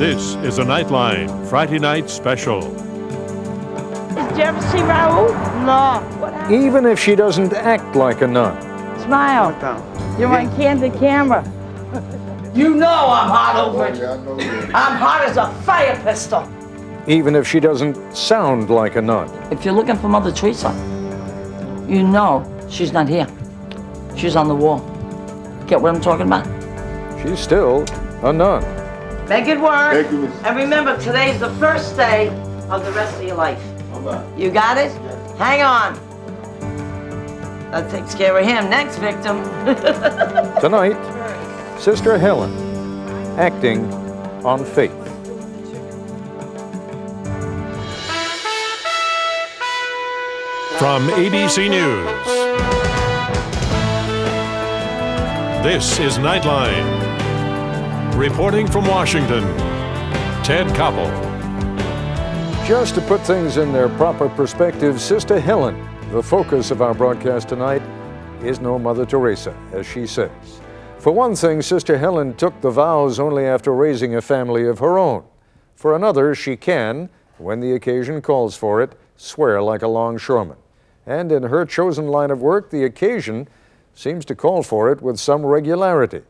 This is a Nightline Friday night special. Did you ever see Raoul? No. What happened? Even if she doesn't act like a nun. Smile. You're on candid camera. You know I'm hot over it. I'm hot as a fire pistol. Even if she doesn't sound like a nun. If you're looking for Mother Teresa, you know she's not here. She's on the wall. Get what I'm talking about? She's still a nun. Make it work. Thank you, and remember, today's the first day of the rest of your life. You got it? Hang on. That takes care of him. Next victim. Tonight, Sister Helen, acting on faith. From ABC News, this is Nightline. Reporting from Washington, Ted Koppel. Just to put things in their proper perspective, Sister Helen, the focus of our broadcast tonight, is no Mother Teresa, as she says. For one thing, Sister Helen took the vows only after raising a family of her own. For another, she can, when the occasion calls for it, swear like a longshoreman. And in her chosen line of work, the occasion seems to call for it with some regularity.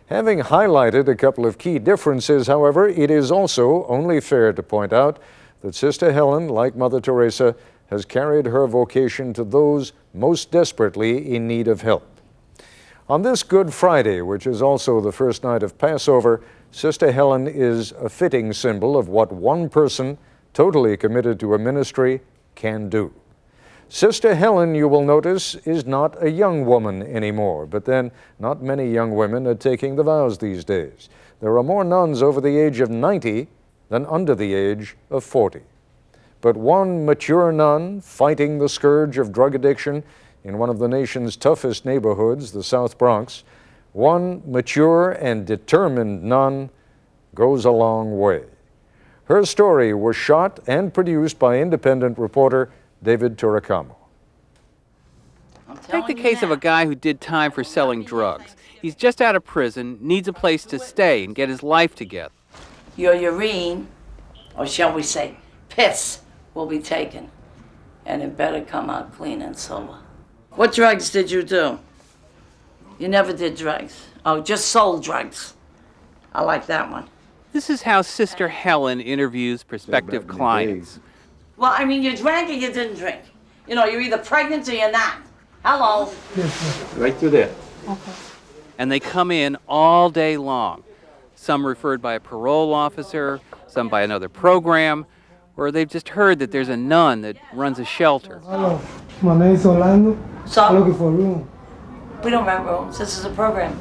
Having highlighted a couple of key differences, however, it is also only fair to point out that Sister Helen, like Mother Teresa, has carried her vocation to those most desperately in need of help. On this Good Friday, which is also the first night of Passover, Sister Helen is a fitting symbol of what one person, totally committed to a ministry, can do. Sister Helen, you will notice, is not a young woman anymore, but then not many young women are taking the vows these days. There are more nuns over the age of 90 than under the age of 40. But one mature nun fighting the scourge of drug addiction in one of the nation's toughest neighborhoods, the South Bronx, one mature and determined nun goes a long way. Her story was shot and produced by independent reporter David Turacamo. Take the case of a guy who did time for selling drugs. He's just out of prison, needs a place to stay and get his life together. Your urine, or shall we say piss, will be taken. And it better come out clean and sober. What drugs did you do? You never did drugs. Oh, just sold drugs. I like that one. This is how Sister Helen interviews prospective clients. Well, I mean, you drank or you didn't drink. You know, you're either pregnant or you're not. Hello? Right through there. Okay. And they come in all day long. Some referred by a parole officer, some by another program, or they've just heard that there's a nun that runs a shelter. Hello, my name is Orlando. So, I'm looking for a room. We don't rent rooms. This is a program.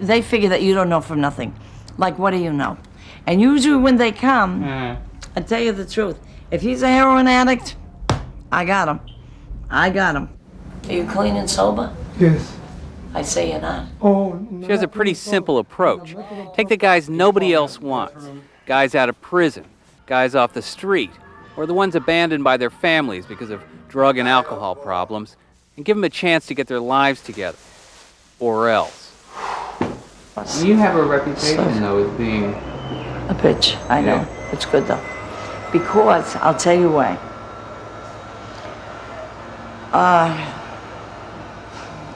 They figure that you don't know from nothing. Like, what do you know? And usually when they come, I tell you the truth, if he's a heroin addict, I got him. I got him. Are you clean and sober? Yes. I say you're not. Oh, She has a pretty simple approach. Take the guys nobody else wants. Guys out of prison, guys off the street, or the ones abandoned by their families because of drug and alcohol problems, and give them a chance to get their lives together. Or else. You have a reputation, though, as being a bitch. I know. It's good, though. Because, I'll tell you why.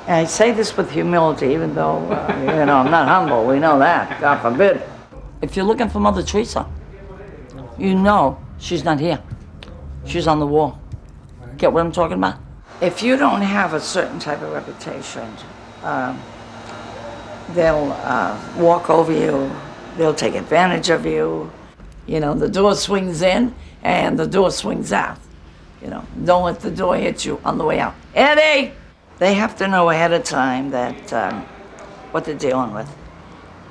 I say this with humility, even though, you know, I'm not humble. We know that. God forbid. If you're looking for Mother Teresa, you know she's not here. She's on the wall. Get what I'm talking about? If you don't have a certain type of reputation, they'll walk over you. They'll take advantage of you. You know, the door swings in and the door swings out. You know, don't let the door hit you on the way out. Eddie! They have to know ahead of time that what they're dealing with.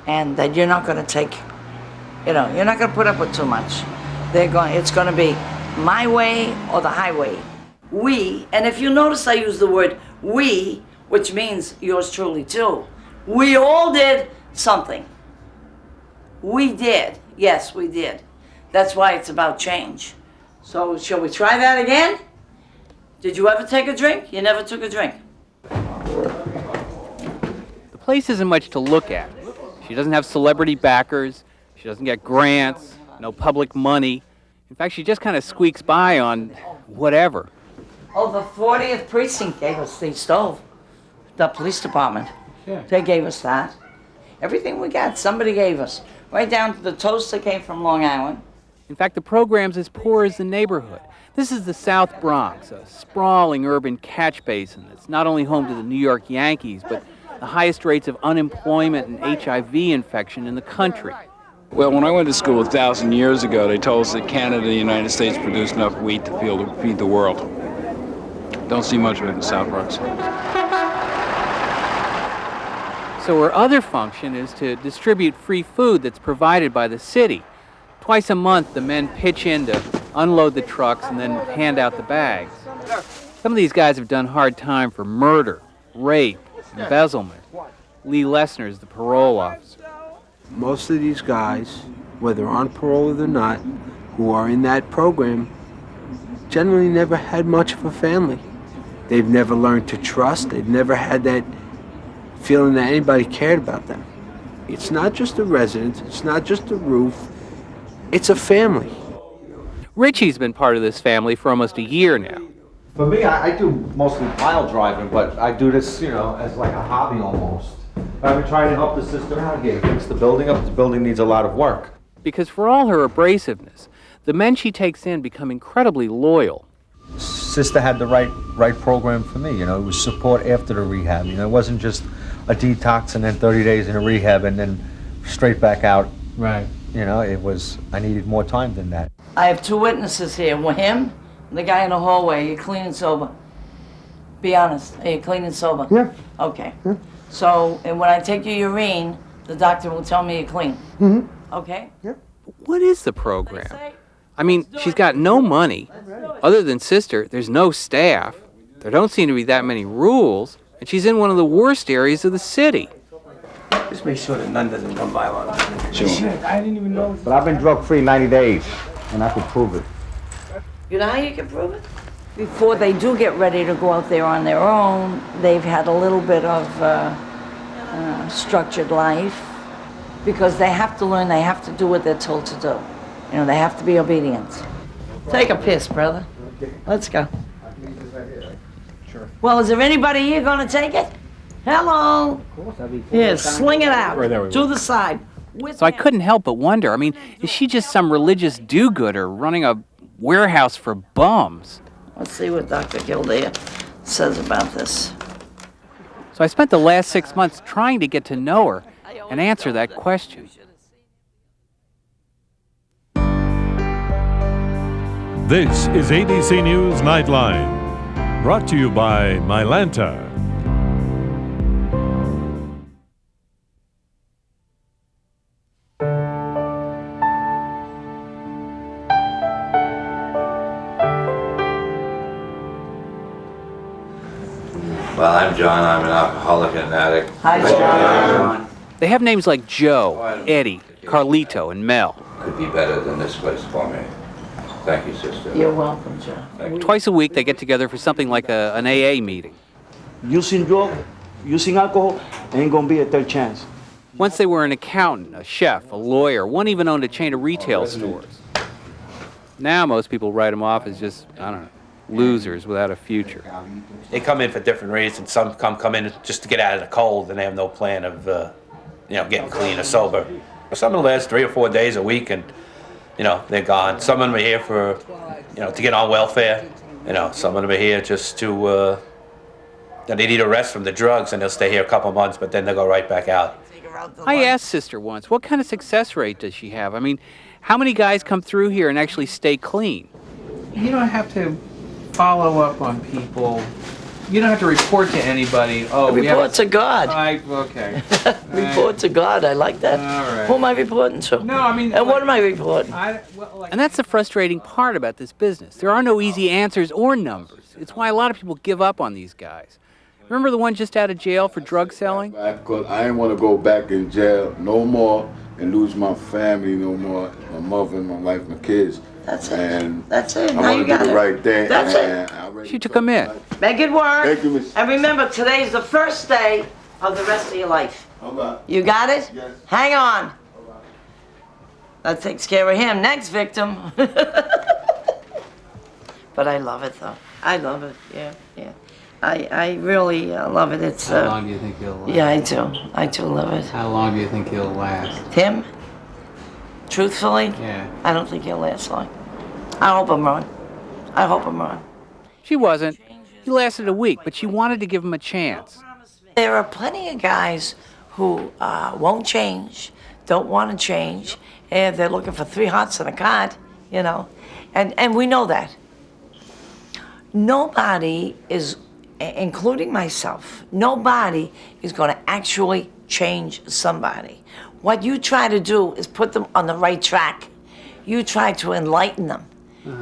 And that you're not going to take, you know, you're not going to put up with too much. It's going to be my way or the highway. We, and if you notice I use the word we, which means yours truly too, we all did something. We did. Yes, we did. That's why it's about change. So, shall we try that again? Did you ever take a drink? You never took a drink. The place isn't much to look at. She doesn't have celebrity backers. She She doesn't get grants, no public money. In fact, she just kind of squeaks by on whatever. Oh, the 40th precinct gave us the stove. The police department. Yeah. They gave us that. Everything we got, somebody gave us. Right down to the toast that came from Long Island. In fact, the program's as poor as the neighborhood. This is the South Bronx, a sprawling urban catch basin that's not only home to the New York Yankees, but the highest rates of unemployment and HIV infection in the country. Well, when I went to school 1,000 years ago, they told us that Canada and the United States produced enough wheat to feed the world. Don't see much of it in the South Bronx. So her other function is to distribute free food that's provided by the city. Twice a month, the men pitch in to unload the trucks and then hand out the bags. Some of these guys have done hard time for murder, rape, embezzlement. Lee Lessner is the parole officer. Most of these guys, whether on parole or they're not, who are in that program, generally never had much of a family. They've never learned to trust. They've never had that feeling that anybody cared about them. It's not just a residence. It's not just a roof. It's a family. Richie's been part of this family for almost a year now. For me, I do mostly pile driving, but I do this, as like a hobby almost. I've been trying to help the sister out here, fix the building up. The building needs a lot of work. Because for all her abrasiveness, the men she takes in become incredibly loyal. Sister had the right program for me, it was support after the rehab. It wasn't just a detox and then 30 days in a rehab and then straight back out. Right. It was, I needed more time than that. I have two witnesses here. Him and the guy in the hallway. Are you clean and sober? Be honest. Are you clean and sober? Yeah. Okay. Yeah. So, and when I take your urine, the doctor will tell me you're clean. Mm-hmm. Okay? Yeah. What is the program? I mean, she's got no money. Other than Sister, there's no staff. There don't seem to be that many rules. And she's in one of the worst areas of the city. Just make sure that none doesn't come violent. Sure. I didn't even know. But I've been drug-free 90 days, and I can prove it. You know how you can prove it? Before they do get ready to go out there on their own, they've had a little bit of structured life because they have to learn, they have to do what they're told to do. They have to be obedient. Take a piss, brother. Let's go. Well, is there anybody here going to take it? Hello? Here, sling it out to the side. So I couldn't help but wonder, is she just some religious do-gooder running a warehouse for bums? Let's see what Dr. Kildare says about this. So I spent the last 6 months trying to get to know her and answer that question. This is ABC News Nightline, brought to you by Mylanta. Well, I'm John. I'm an alcoholic and an addict. Hi, John. They have names like Joe, Eddie, Carlito, and Mel. Could be better than this place for me. Thank you, sister. You're welcome, John. Twice a week, they get together for something like an AA meeting. Using drugs, using alcohol, ain't gonna be a third chance. Once they were an accountant, a chef, a lawyer. One even owned a chain of retail stores. Now most people write them off as just, losers without a future. They come in for different reasons. Some come in just to get out of the cold and they have no plan of, getting clean or sober. Some of them last 3 or 4 days a week and, they're gone. Some of them are here for, to get on welfare. Some of them are here just to, they need a rest from the drugs and they'll stay here a couple months, but then they'll go right back out. I asked Sister once, what kind of success rate does she have? How many guys come through here and actually stay clean? You don't have to follow up on people. You don't have to report to anybody. Oh, report to God. Okay. Report to God. I like that. All right. Who am I reporting to? No, And what am I reporting? And that's the frustrating part about this business. There are no easy answers or numbers. It's why a lot of people give up on these guys. Remember the one just out of jail for drug selling? Because I didn't want to go back in jail no more and lose my family no more, my mother, my wife, my kids. That's it. And That's it. I Now want you to do got the it. right thing. That's it. She took him in. Make it work. Thank you, Miss. And remember, today's the first day of the rest of your life. Okay. You got it? Yes. Hang on. That takes care of him. Next victim. But I love it, though. I love it, yeah. I really love it. It's. How long do you think he'll last? Yeah, I do. I do love it. How long do you think he'll last? Him? Truthfully? Yeah. I don't think he'll last long. I hope I'm wrong. I hope I'm wrong. She wasn't. He lasted a week, but she wanted to give him a chance. There are plenty of guys who won't change, don't want to change, and they're looking for 3 hearts and a card, you know. And we know that. Nobody is, including myself, nobody is going to actually change somebody. What you try to do is put them on the right track. You try to enlighten them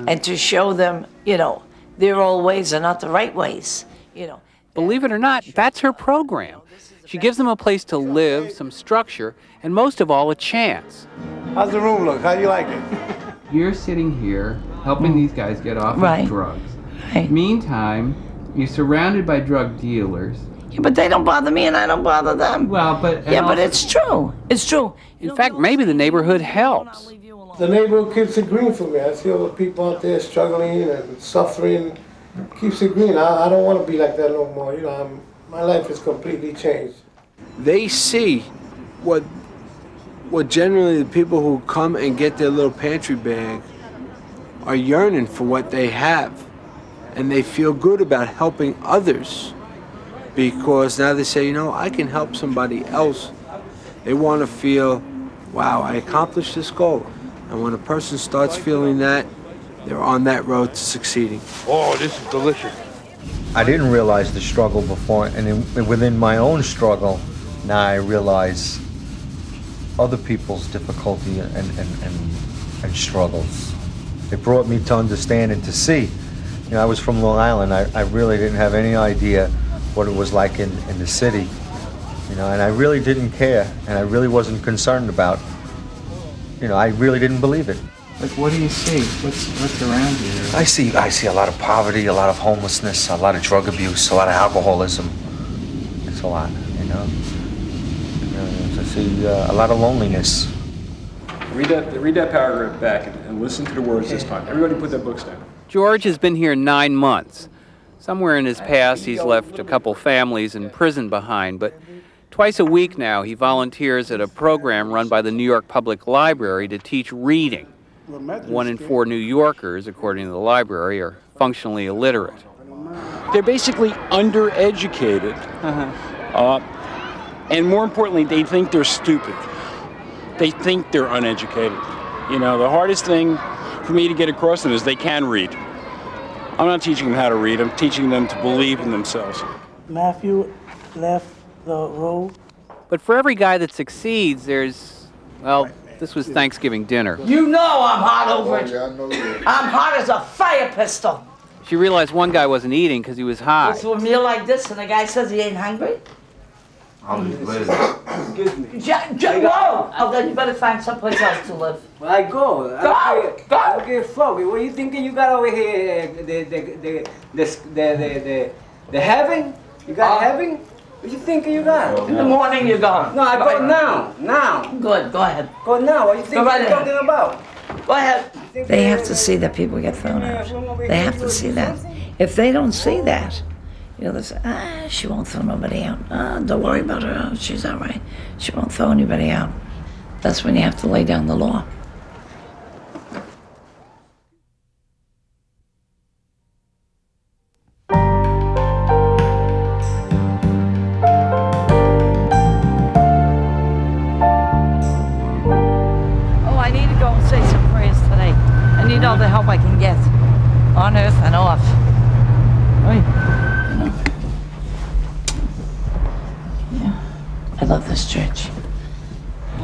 and to show them, you know, their old ways are not the right ways, you know. Believe it or not, that's her program. She gives them a place to live, some structure, and most of all, a chance. How's the room look? How do you like it? You're sitting here helping these guys get off of drugs. Right. Meantime, you're surrounded by drug dealers. Yeah, but they don't bother me and I don't bother them. Well, but... Yeah, but it's true. It's true. In fact, maybe the neighborhood helps. The neighborhood keeps it green for me. I see all the people out there struggling and suffering. Keeps it green. I don't want to be like that no more. You know, my life is completely changed. They see what generally the people who come and get their little pantry bag are yearning for what they have. And they feel good about helping others because now they say, you know, I can help somebody else. They want to feel, wow, I accomplished this goal. And when a person starts feeling that, they're on that road to succeeding. Oh, this is delicious. I didn't realize the struggle before, and within my own struggle, now I realize other people's difficulty and struggles. It brought me to understand and to see. You know, I was from Long Island. I really didn't have any idea what it was like in the city. You know, and I really didn't care, and I really wasn't concerned about. You know, I really didn't believe it. Like, what do you see? What's around you? I see a lot of poverty, a lot of homelessness, a lot of drug abuse, a lot of alcoholism. It's a lot, you know. I see a lot of loneliness. Read that paragraph back and listen to the words this time. Everybody put their books down. George has been here 9 months. Somewhere in his past, he's left a couple families in prison behind, but twice a week now, he volunteers at a program run by the New York Public Library to teach reading. 1 in 4 New Yorkers, according to the library, are functionally illiterate. They're basically undereducated. And more importantly, they think they're stupid. They think they're uneducated. You know, the hardest thing for me to get across to them is they can read. I'm not teaching them how to read. I'm teaching them to believe in themselves. Matthew left the road. But for every guy that succeeds, there's, well, this was Thanksgiving dinner. You know I'm hot over it. I'm hot as a fire pistol. She realized one guy wasn't eating because he was high. It's a meal like this and the guy says he ain't hungry? Excuse me. Whoa! Oh, then you better find someplace else to live. Well, I go. Go! I don't give a fuck. What you thinking you got over here? The heaven? You got heaven? What you thinking you got? In the morning you're gone. No, I go now. Now. Good, go ahead. Go now. What you think right you're ahead. talking about? Go ahead. They have to see that people get thrown out. They have to see that. If they don't see that, you know, they say, she won't throw nobody out. Don't worry about her. Oh, she's all right. She won't throw anybody out. That's when you have to lay down the law. Oh, I need to go and say some prayers today. I need all the help I can get, on earth and off. I love this church,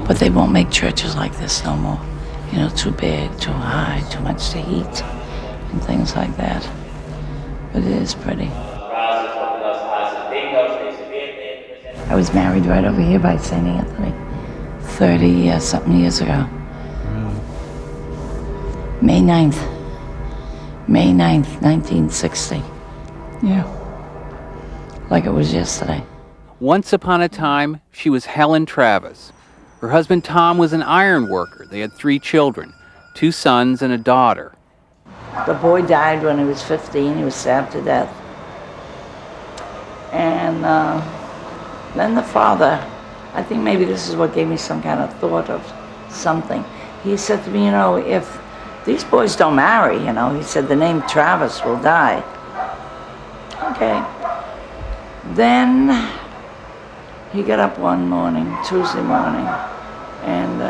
but they won't make churches like this no more. You know, too big, too high, too much to eat, and things like that. But it is pretty. I was married right over here by St. Anthony, 30-something years ago. May 9th, 1960. Yeah, like it was yesterday. Once upon a time, she was Helen Travis. Her husband Tom was an iron worker. They had 3 children, 2 sons and a daughter. The boy died when he was 15. He was stabbed to death. And then the father, I think maybe this is what gave me some kind of thought of something. He said to me, you know, if these boys don't marry, you know, he said the name Travis will die. Okay. Then he got up one morning, Tuesday morning, and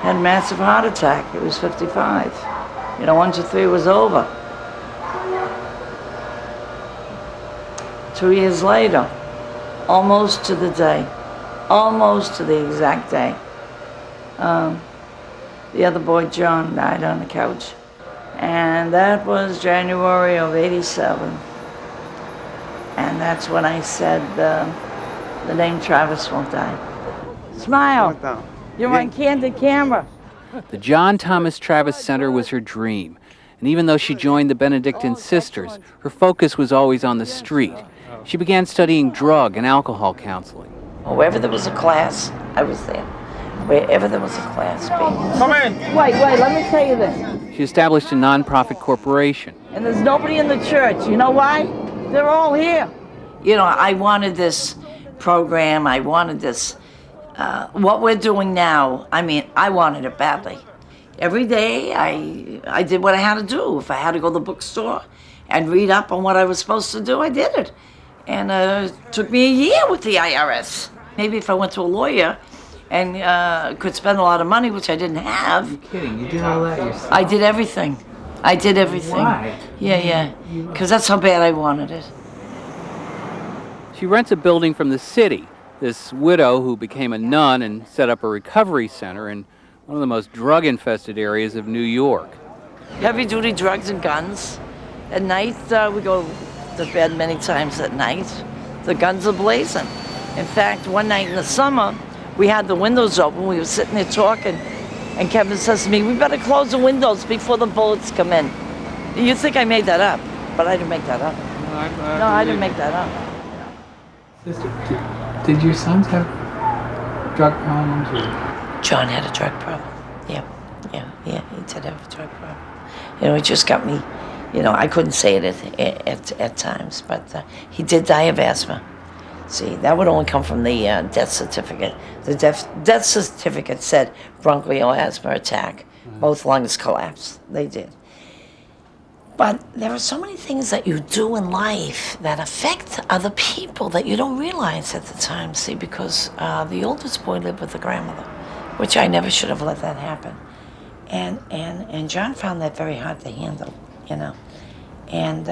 had a massive heart attack. He was 55. You know, 1, 2, 3 was over. 2 years later, almost to the day, almost to the exact day, the other boy, John, died on the couch. And that was January of '87. And that's when I said the name Travis won't die. Smile. You're on candid camera. The John Thomas Travis Center was her dream. And even though she joined the Benedictine Sisters, her focus was always on the street. She began studying drug and alcohol counseling. Wherever there was a class, I was there. Wherever there was a class. Come in. Wait, let me tell you this. She established a nonprofit corporation. And there's nobody in the church. You know why? They're all here. You know, I wanted this program. I wanted this. What we're doing now, I mean, I wanted it badly. Every day, I did what I had to do. If I had to go to the bookstore and read up on what I was supposed to do, I did it. And it took me a year with the IRS. Maybe if I went to a lawyer and could spend a lot of money, which I didn't have. You're kidding. You did all that yourself? I did everything. I did everything. Why? Yeah. Because that's how bad I wanted it. She rents a building from the city. This widow who became a nun and set up a recovery center in one of the most drug-infested areas of New York. Heavy-duty drugs and guns. At night, we go to bed many times at night. The guns are blazing. In fact, one night in the summer, we had the windows open. We were sitting there talking, and Kevin says to me, we better close the windows before the bullets come in. You think I made that up, but I didn't make that up. No, I didn't make that up. Sister, did your sons have drug problems? Or? John had a drug problem. Yeah, he did have a drug problem. You know, it just got me, you know, I couldn't say it at times, but he did die of asthma. See, that would only come from the death certificate. The death certificate said bronchial asthma attack. Both lungs collapsed. They did. But there are so many things that you do in life that affect other people that you don't realize at the time, see, because the oldest boy lived with the grandmother, which I never should have let that happen. And John found that very hard to handle, you know. And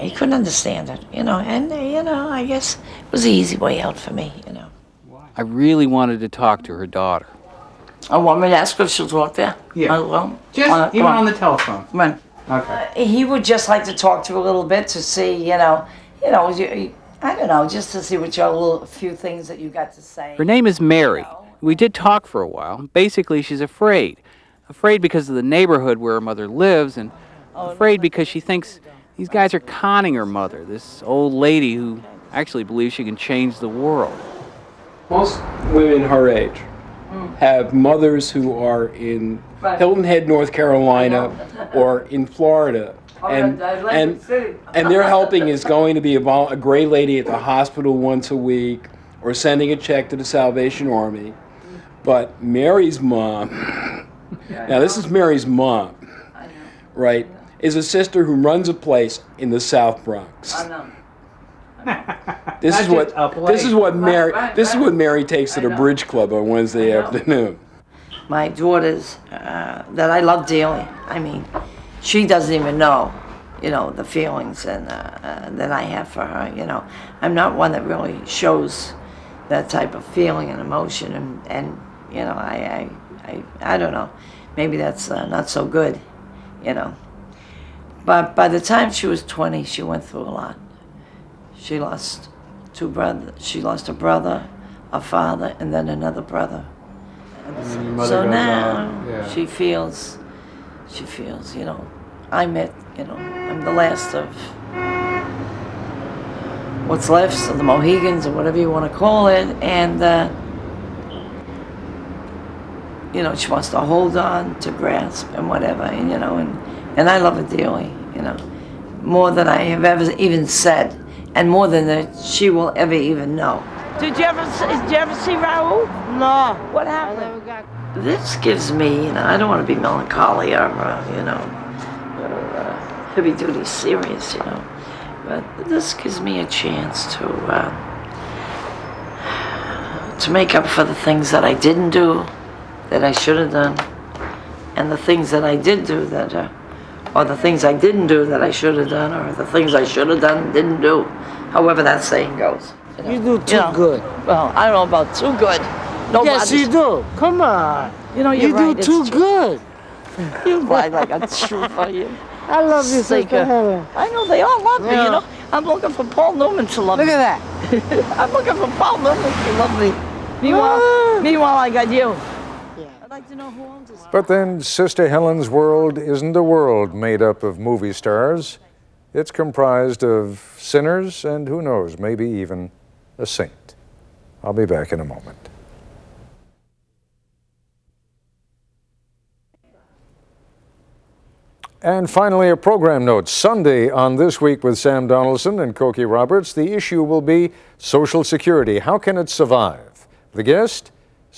he couldn't understand it, you know. And, you know, I guess it was the easy way out for me, you know. I really wanted to talk to her daughter. I want me to ask her if she'll talk there? Yeah. Well, just even on the telephone. Come on. Okay. He would just like to talk to her a little bit to see, you know, I don't know, just to see what a few things that you got to say. Her name is Mary. We did talk for a while. Basically, she's afraid. Afraid because of the neighborhood where her mother lives, and afraid because she thinks these guys are conning her mother, this old lady who actually believes she can change the world. Most women her age have mothers who are in Hilton Head, North Carolina, or in Florida, and their helping is going to be a gray lady at the hospital once a week, or sending a check to the Salvation Army. But Mary's mom, now this is Mary's mom, right, is a sister who runs a place in the South Bronx. This is what Mary takes to the Bridge Club on Wednesday afternoon. My daughters, that I love dearly. I mean, she doesn't even know, you know, the feelings and that I have for her. You know, I'm not one that really shows that type of feeling and emotion, and you know, I don't know. Maybe that's not so good, you know. But by the time she was 20, she went through a lot. She lost 2 brothers. She lost a brother, a father, and then another brother. So now she feels, you know, I'm the last of what's left of the Mohegans or whatever you want to call it, and you know, she wants to hold on, to grasp, and whatever, and, you know, and I love her dearly, you know, more than I have ever even said, and more than that she will ever even know. Did you ever see Raoul? No. What happened? This gives me, you know, I don't want to be melancholy or, you know, heavy-duty serious, you know, but this gives me a chance to make up for the things that I didn't do, that I should have done, and the things that I did do that, or the things I didn't do that I should have done, or the things I should have done and didn't do, however that saying goes. You do too good. Well, I don't know about too good. Yes, you do. Come on. You know, you're right. You do too good. You lie like a trooper, you. I love you, Sister Helen. I know they all love me, you know. I'm looking for Paul Newman to love me. Look at that. I'm looking for Paul Newman to love me. Meanwhile, I got you. I'd like to know who owns this. But then Sister Helen's world isn't a world made up of movie stars. It's comprised of sinners and, who knows, maybe even a saint. I'll be back in a moment. And finally, a program note. Sunday on This Week with Sam Donaldson and Cokie Roberts, the issue will be Social Security. How can it survive? The guest,